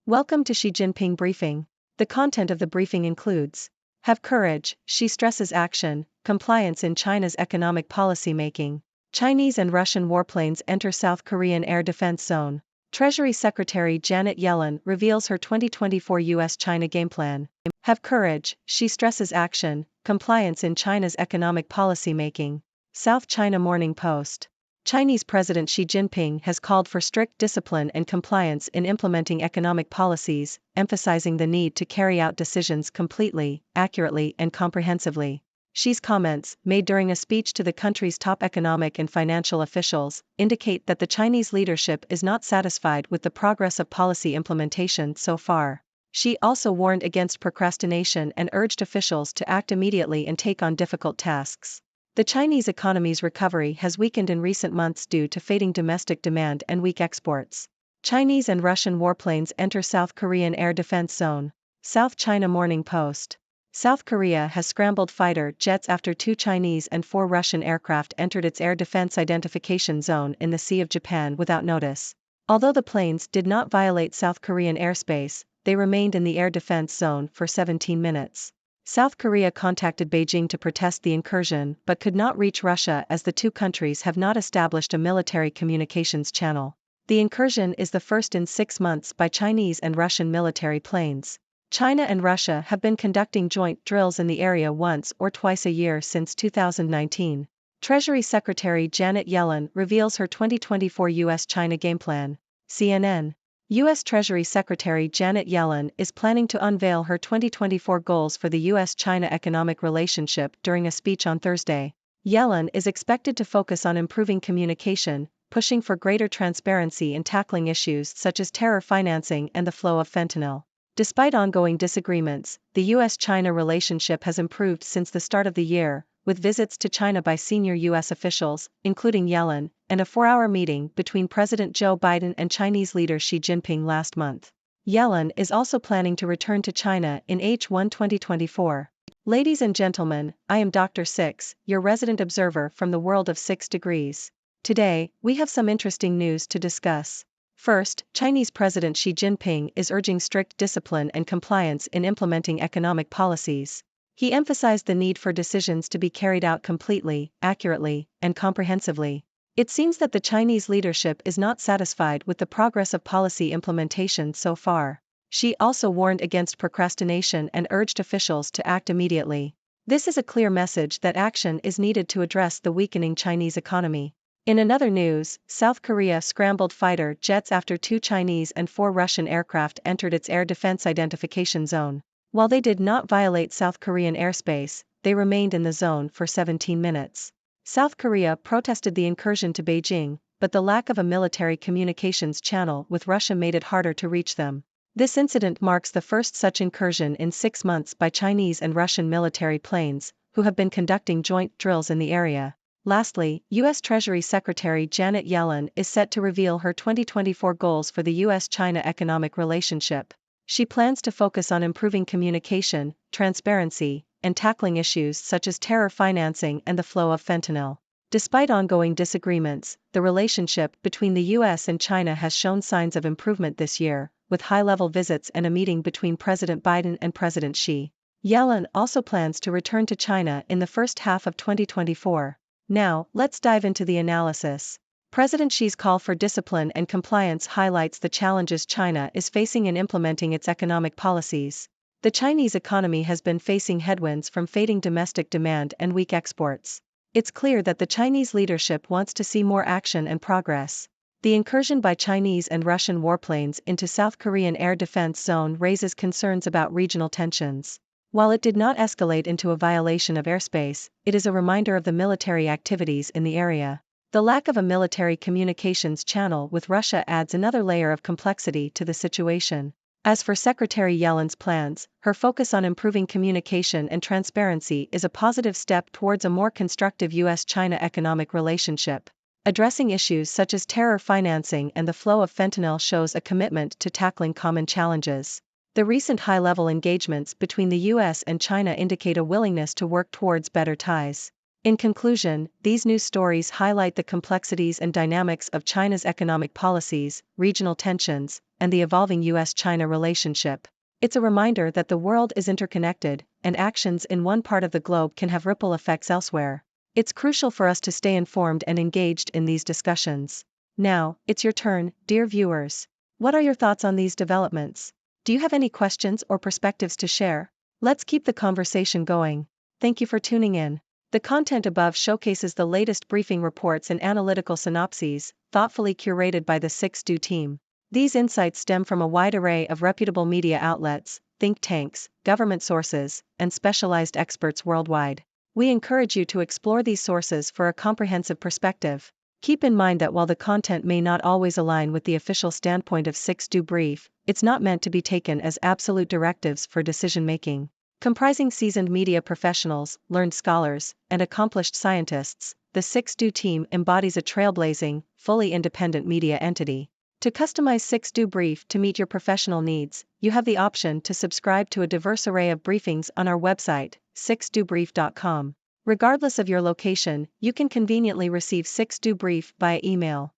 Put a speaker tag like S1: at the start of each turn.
S1: Welcome to Xi Jinping briefing. The content of the briefing includes: have courage, Xi stresses action, compliance in China's economic policy making. Chinese and Russian warplanes enter South Korean air defense zone. Treasury Secretary Janet Yellen reveals her 2024 U.S.-China game plan. Have courage, Xi stresses action, compliance in China's economic policy making. South China Morning Post. Chinese President Xi Jinping has called for strict discipline and compliance in implementing economic policies, emphasizing the need to carry out decisions completely, accurately, and comprehensively. Xi's comments, made during a speech to the country's top economic and financial officials, indicate that the Chinese leadership is not satisfied with the progress of policy implementation so far. Xi also warned against procrastination and urged officials to act immediately and take on difficult tasks. The Chinese economy's recovery has weakened in recent months due to fading domestic demand and weak exports. Chinese and Russian warplanes enter South Korean air defense zone. South China Morning Post. South Korea has scrambled fighter jets after 2 Chinese and 4 Russian aircraft entered its air defense identification zone in the Sea of Japan without notice. Although the planes did not violate South Korean airspace, they remained in the air defense zone for 17 minutes. South Korea contacted Beijing to protest the incursion but could not reach Russia as the two countries have not established a military communications channel. The incursion is the first in 6 months by Chinese and Russian military planes. China and Russia have been conducting joint drills in the area once or twice a year since 2019. Treasury Secretary Janet Yellen reveals her 2024 U.S.-China game plan. CNN. U.S. Treasury Secretary Janet Yellen is planning to unveil her 2024 goals for the U.S.-China economic relationship during a speech on Thursday. Yellen is expected to focus on improving communication, pushing for greater transparency and tackling issues such as terror financing and the flow of fentanyl. Despite ongoing disagreements, the U.S.-China relationship has improved since the start of the year, with visits to China by senior U.S. officials, including Yellen, and a 4-hour meeting between President Joe Biden and Chinese leader Xi Jinping last month. Yellen is also planning to return to China in H1 2024. Ladies and gentlemen, I am Dr. Six, your resident observer from the world of 6 degrees. Today, we have some interesting news to discuss. First, Chinese President Xi Jinping is urging strict discipline and compliance in implementing economic policies. He emphasized the need for decisions to be carried out completely, accurately, and comprehensively. It seems that the Chinese leadership is not satisfied with the progress of policy implementation so far. Xi also warned against procrastination and urged officials to act immediately. This is a clear message that action is needed to address the weakening Chinese economy. In another news, South Korea scrambled fighter jets after 2 Chinese and 4 Russian aircraft entered its air defense identification zone. While they did not violate South Korean airspace, they remained in the zone for 17 minutes. South Korea protested the incursion to Beijing, but the lack of a military communications channel with Russia made it harder to reach them. This incident marks the first such incursion in 6 months by Chinese and Russian military planes, who have been conducting joint drills in the area. Lastly, U.S. Treasury Secretary Janet Yellen is set to reveal her 2024 goals for the U.S.-China economic relationship. She plans to focus on improving communication, transparency, and tackling issues such as terror financing and the flow of fentanyl. Despite ongoing disagreements, the relationship between the U.S. and China has shown signs of improvement this year, with high-level visits and a meeting between President Biden and President Xi. Yellen also plans to return to China in the first half of 2024. Now, let's dive into the analysis. President Xi's call for discipline and compliance highlights the challenges China is facing in implementing its economic policies. The Chinese economy has been facing headwinds from fading domestic demand and weak exports. It's clear that the Chinese leadership wants to see more action and progress. The incursion by Chinese and Russian warplanes into South Korean air defense zone raises concerns about regional tensions. While it did not escalate into a violation of airspace, it is a reminder of the military activities in the area. The lack of a military communications channel with Russia adds another layer of complexity to the situation. As for Secretary Yellen's plans, her focus on improving communication and transparency is a positive step towards a more constructive U.S.-China economic relationship. Addressing issues such as terror financing and the flow of fentanyl shows a commitment to tackling common challenges. The recent high-level engagements between the U.S. and China indicate a willingness to work towards better ties. In conclusion, these news stories highlight the complexities and dynamics of China's economic policies, regional tensions, and the evolving US-China relationship. It's a reminder that the world is interconnected, and actions in one part of the globe can have ripple effects elsewhere. It's crucial for us to stay informed and engaged in these discussions. Now, it's your turn, dear viewers. What are your thoughts on these developments? Do you have any questions or perspectives to share? Let's keep the conversation going. Thank you for tuning in. The content above showcases the latest briefing reports and analytical synopses, thoughtfully curated by the 6Do team. These insights stem from a wide array of reputable media outlets, think tanks, government sources, and specialized experts worldwide. We encourage you to explore these sources for a comprehensive perspective. Keep in mind that while the content may not always align with the official standpoint of 6Do Brief, it's not meant to be taken as absolute directives for decision-making. Comprising seasoned media professionals, learned scholars, and accomplished scientists, the 6Do team embodies a trailblazing, fully independent media entity. To customize 6Do Brief to meet your professional needs, you have the option to subscribe to a diverse array of briefings on our website, 6dobrief.com. Regardless of your location, you can conveniently receive 6Do Brief via email.